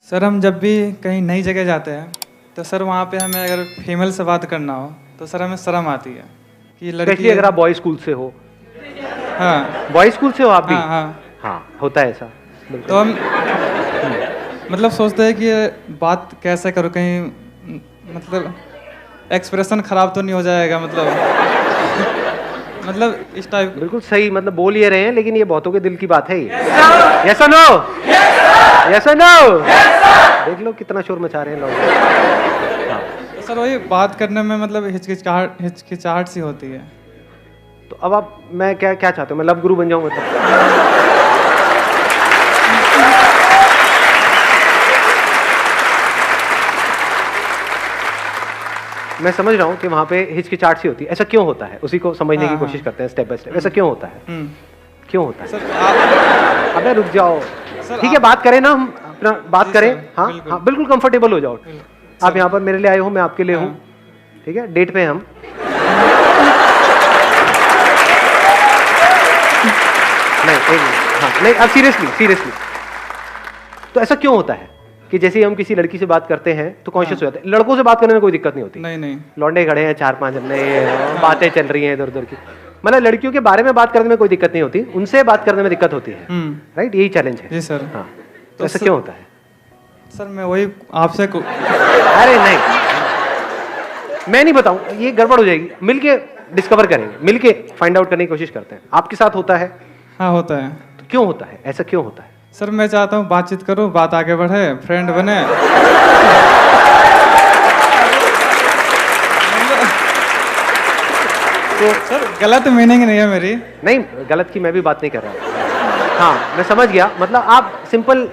Sir हम जब भी कहीं नई जगह जाते हैं तो सर वहाँ पे हमें अगर फीमेल से बात करना हो तो सर हमें शर्म आती है कि लड़की स्पेशली अगर आप बॉय स्कूल से हो। हाँ बॉय स्कूल से हो आप भी? हाँ हाँ हाँ, होता है ऐसा। तो हम मतलब सोचते हैं कि ये बात कैसे करूँ, कहीं मतलब एक्सप्रेशन खराब तो नहीं हो जाएगा, मतलब इस टाइप। बिल्कुल सही, मतलब बोल ये रहे हैं लेकिन ये बहुतों के दिल की बात है। यस और नो? यस और नो? देख लो कितना शोर मचा रहे हैं लोग। हाँ। तो सर वही बात करने में मतलब हिचकिचाहट सी होती है। तो अब आप, मैं क्या क्या चाहते हो, मैं लव गुरु बन जाऊं मतलब? मैं समझ रहा हूँ कि वहाँ पे हिचकिचाहट सी होती है। ऐसा क्यों होता है, उसी को समझने की कोशिश करते हैं स्टेप बाय स्टेप। ऐसा क्यों होता है? क्यों होता है? सर आप अबे रुक जाओ, ठीक है बात करें ना, हम अपना बात करें। हाँ हाँ बिल्कुल कंफर्टेबल हो जाओ। आप यहाँ पर मेरे लिए आए हो, मैं आपके लिए हूँ, ठीक है, डेट पे हम। नहीं एक मिनट, हाँ नहीं अब सीरियसली तो ऐसा क्यों होता है कि जैसे ही हम किसी लड़की से बात करते हैं तो कॉन्शियस हो जाते हैं? लड़कों से बात करने में कोई दिक्कत नहीं होती। नहीं लौंडे खड़े हैं 4-5 हमने, बातें चल रही हैं इधर उधर की, मतलब लड़कियों के बारे में बात करने में कोई दिक्कत नहीं होती, उनसे बात करने में दिक्कत होती है। राइट, यही चैलेंज है। जी सर। हाँ, तो ऐसा क्यों होता है? सर मैं वही आपसे अरे नहीं, मैं नहीं बताऊं, ये गड़बड़ हो जाएगी। मिलके डिस्कवर करेंगे, मिलके फाइंड आउट करने की कोशिश करते हैं। आपके साथ होता है? हाँ होता है। तो क्यों होता है, ऐसा क्यों होता है? सर मैं चाहता हूँ बातचीत करूँ, बात आगे बढ़े, फ्रेंड बने। तो सर गलत मीनिंग नहीं है मेरी। नहीं, गलत की मैं भी बात नहीं कर रहा। हाँ मैं समझ गया, मतलब आप सिंपल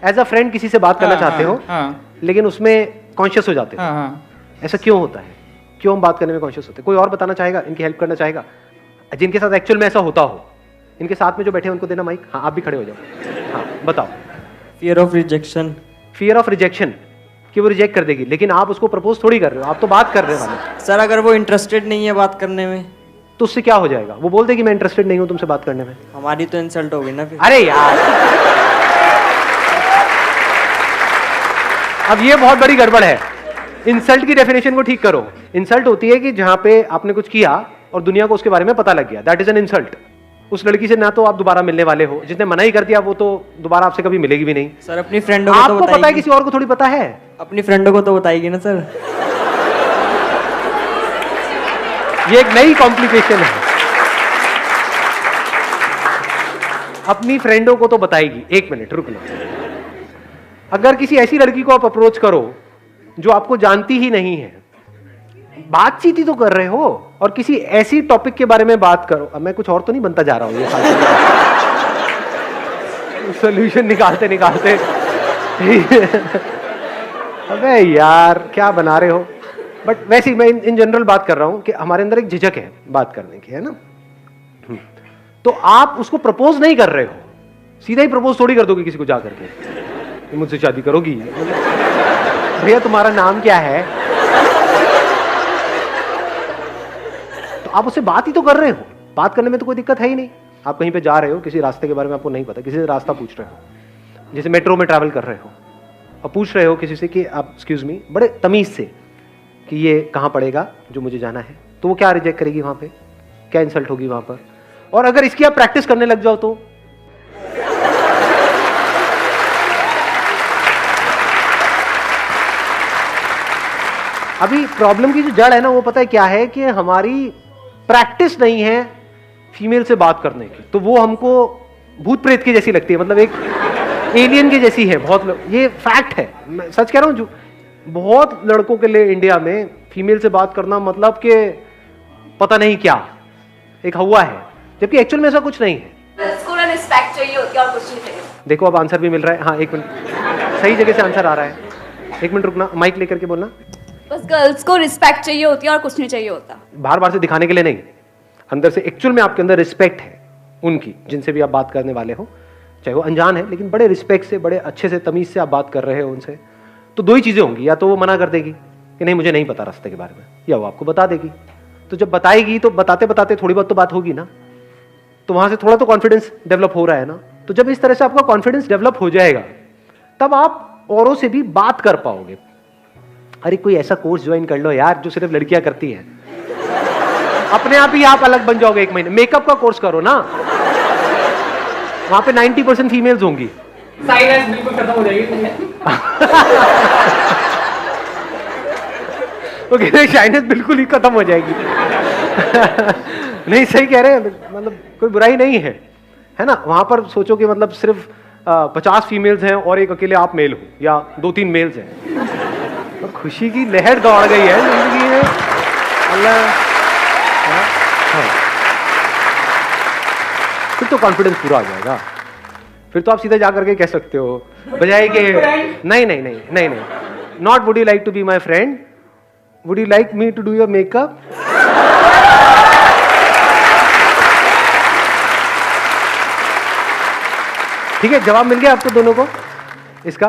एज अ फ्रेंड किसी से बात करना चाहते हो, लेकिन उसमें कॉन्शियस हो जाते हो। ऐसा क्यों होता है, क्यों हम बात करने में कॉन्शियस होते हैं? कोई और बताना चाहेगा, इनकी हेल्प करना चाहेगा, जिनके साथ एक्चुअल में ऐसा होता हो? इनके साथ में जो बैठे हैं उनको देना माइक। हाँ आप भी खड़े हो जाओ। हाँ बताओ। Fear of rejection. Fear of rejection, कि वो रिजेक्ट कर देगी, लेकिन आप उसको प्रपोज थोड़ी कर रहे हो, आप तो बात कर रहे हो। सर अगर वो इंटरेस्टेड नहीं है बात करने में तो उससे क्या हो जाएगा? वो बोल देगी मैं इंटरेस्टेड नहीं हूं तुमसे बात करने में। हमारी तो इंसल्ट होगी ना फिर। अरे यार, अब ये बहुत बड़ी गड़बड़ है। इंसल्ट की डेफिनेशन को ठीक करो। इंसल्ट होती है कि जहां पे आपने कुछ किया और दुनिया को उसके बारे में पता लग गया, दैट इज एन इंसल्ट। उस लड़की से ना तो आप दोबारा मिलने वाले हो, जिसने मना ही कर दिया वो तो दोबारा आपसे कभी मिलेगी भी नहीं। सर अपनी फ्रेंडों को आपको पता है, किसी और को थोड़ी पता है। अपनी फ्रेंडों को तो बताएगी ना सर। ये एक नई कॉम्प्लिकेशन है। अपनी फ्रेंडों को तो बताएगी। एक मिनट रुकना। अगर किसी ऐसी लड़की को आप अप्रोच करो जो आपको जानती ही नहीं है, बातचीत ही तो कर रहे हो, और किसी ऐसी टॉपिक के बारे में बात करो। अब मैं कुछ और तो नहीं बनता जा रहा हूं ये सोल्यूशन निकालते निकालते। अबे यार क्या बना रहे हो। बट वैसे ही मैं इन जनरल बात कर रहा हूं कि हमारे अंदर एक झिझक है बात करने की, है ना। तो आप उसको प्रपोज नहीं कर रहे हो, सीधा ही प्रपोज थोड़ी कर दोगे किसी को जा करके, मुझसे शादी करोगी? भैया तुम्हारा नाम क्या है? तो आप उससे बात ही तो कर रहे हो, बात करने में तो कोई दिक्कत है ही नहीं। आप कहीं पे जा रहे हो, किसी रास्ते के बारे में आपको नहीं पता, किसी से रास्ता पूछ रहे हो, जैसे मेट्रो में ट्रैवल कर रहे हो और पूछ रहे हो किसी से कि आप एक्सक्यूज मी, बड़े तमीज से, कि ये कहाँ पड़ेगा जो मुझे जाना है, तो वो क्या रिजेक्ट करेगी वहां पे, क्या इंसल्ट होगी वहां पर? और अगर इसकी आप प्रैक्टिस करने लग जाओ तो अभी प्रॉब्लम की जो जड़ है ना, वो पता है क्या है, कि हमारी प्रैक्टिस नहीं है फीमेल से बात करने की, तो वो हमको भूत प्रेत की जैसी लगती है, मतलब एक एलियन की जैसी है। बहुत ये फैक्ट है, मैं सच कह रहा हूं। जो बहुत लड़कों के लिए इंडिया में फीमेल से बात करना मतलब कि पता नहीं क्या, एक हवा है, जबकि एक्चुअल में ऐसा कुछ नहीं है। इसको ना रिस्पेक्ट चाहिए होती है और कुछ नहीं चाहिए। देखो अब आंसर भी मिल रहा है। हाँ एक मिनट, सही जगह से आंसर आ रहा है। एक मिनट रुकना, माइक लेकर के बोलना। बस गर्ल्स को रिस्पेक्ट चाहिए होती है और कुछ नहीं चाहिए होता। बार बार से दिखाने के लिए नहीं, अंदर से एक्चुअल में आपके अंदर रिस्पेक्ट है उनकी, जिनसे भी आप बात करने वाले हो, चाहे वो अनजान है, लेकिन बड़े रिस्पेक्ट से, बड़े अच्छे से, तमीज से आप बात कर रहे हो उनसे। तो दो ही चीजें होंगी, या तो वो मना कर देगी कि नहीं मुझे नहीं पता रास्ते के बारे में, या वो आपको बता देगी। तो जब बताएगी तो बताते बताते थोड़ी बहुत तो बात होगी ना, तो वहां से थोड़ा तो कॉन्फिडेंस डेवलप हो रहा है ना। तो जब इस तरह से आपका कॉन्फिडेंस डेवलप हो जाएगा, तब आप औरों से भी बात कर पाओगे। अरे कोई ऐसा कोर्स ज्वाइन कर लो यार जो सिर्फ लड़कियां करती हैं, अपने आप ही आप अलग बन जाओगे। 1 महीने मेकअप का कोर्स करो ना, वहां पे 90% फीमेल्स होंगी। साइलेंस बिल्कुल खत्म हो जाएगी। ओके, शाइनेस बिल्कुल ही खत्म हो जाएगी। नहीं, सही कह रहे हैं, मतलब कोई बुराई नहीं है ना। वहां पर सोचो कि मतलब सिर्फ 50 फीमेल्स हैं और एक अकेले आप मेल हो, या 2-3 मेल्स हैं, तो खुशी की लहर दौड़ गई है जिंदगी में। अल्लाह, हाँ। फिर तो कॉन्फिडेंस पूरा आ जाएगा। फिर तो आप सीधा जा करके कह सकते हो बजाय के नहीं, not would you like to be my friend, would you like me to do your makeup. ठीक है, जवाब मिल गया आपको दोनों को इसका।